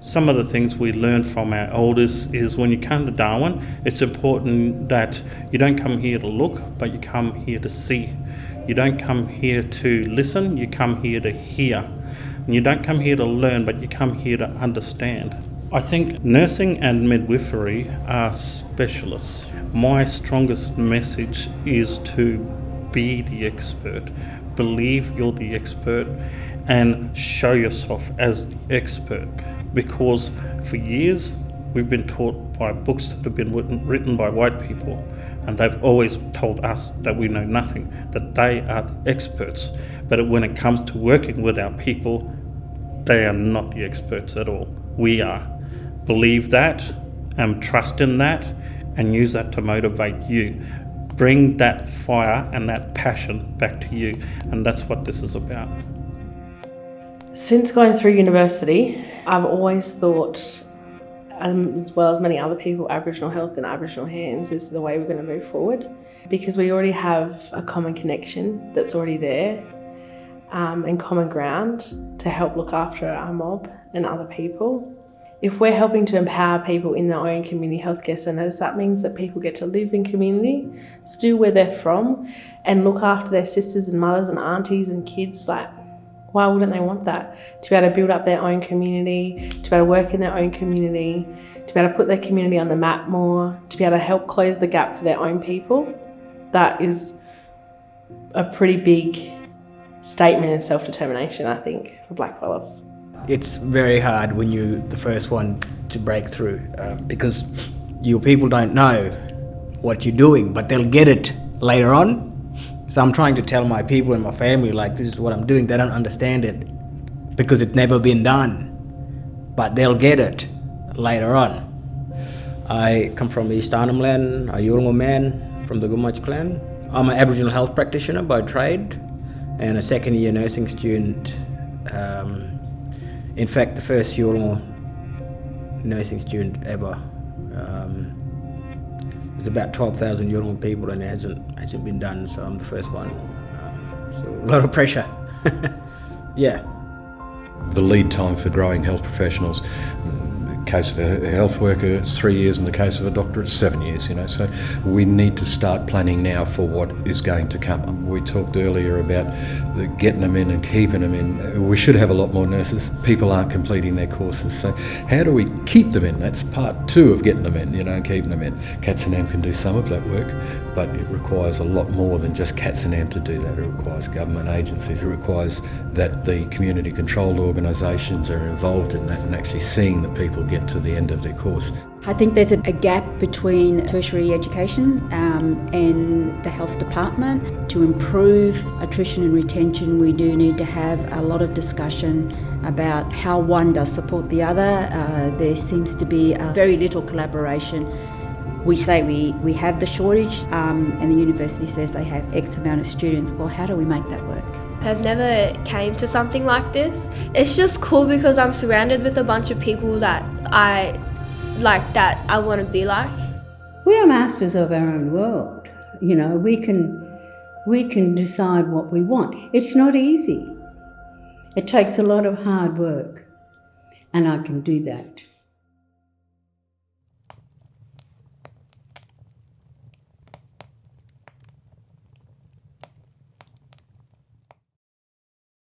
Some of the things we learn from our elders is when you come to Darwin, it's important that you don't come here to look, but you come here to see. You don't come here to listen, you come here to hear. And you don't come here to learn, but you come here to understand. I think nursing and midwifery are specialists. My strongest message is to be the expert, believe you're the expert, and show yourself as the expert. Because for years we've been taught by books that have been written by white people, and they've always told us that we know nothing, that they are the experts. But when it comes to working with our people, they are not the experts at all. We are. Believe that and trust in that and use that to motivate you. Bring that fire and that passion back to you, and that's what this is about. Since going through university, I've always thought, as well as many other people, Aboriginal health and Aboriginal hands is the way we're going to move forward, because we already have a common connection that's already there, and common ground to help look after our mob and other people. If we're helping to empower people in their own community healthcare centres, that means that people get to live in community, still where they're from, and look after their sisters and mothers and aunties and kids. Like, why wouldn't they want that? To be able to build up their own community, to be able to work in their own community, to be able to put their community on the map more, to be able to help close the gap for their own people. That is a pretty big statement in self-determination, I think, for blackfellas. It's very hard when you're the first one to break through because your people don't know what you're doing, but they'll get it later on. So I'm trying to tell my people and my family, like, this is what I'm doing. They don't understand it because it's never been done, but they'll get it later on. I come from East Arnhem Land, a Yolngu man from the Gumatj clan. I'm an Aboriginal health practitioner by trade and a second-year nursing student. In fact, the first Yolngu nursing student ever. There's about 12,000 Yolngu people and it hasn't been done, so I'm the first one. So a lot of pressure. Yeah. The lead time for growing health professionals, in the case of a health worker, it's 3 years. In the case of a doctor, it's 7 years, So we need to start planning now for what is going to come. We talked earlier about getting them in and keeping them in. We should have a lot more nurses. People aren't completing their courses. So how do we keep them in? That's part two of getting them in, and keeping them in. CATSINaM can do some of that work, but it requires a lot more than just CATSINaM to do that. It requires government agencies. It requires that the community-controlled organisations are involved in that and actually seeing that people get to the end of their course. I think there's a gap between tertiary education and the health department. To improve attrition and retention, we do need to have a lot of discussion about how one does support the other. There seems to be very little collaboration. We say we have the shortage and the university says they have X amount of students. Well, how do we make that work? I've never came to something like this. It's just cool because I'm surrounded with a bunch of people that I want to be like. We are masters of our own world. We can decide what we want. It's not easy. It takes a lot of hard work, and I can do that.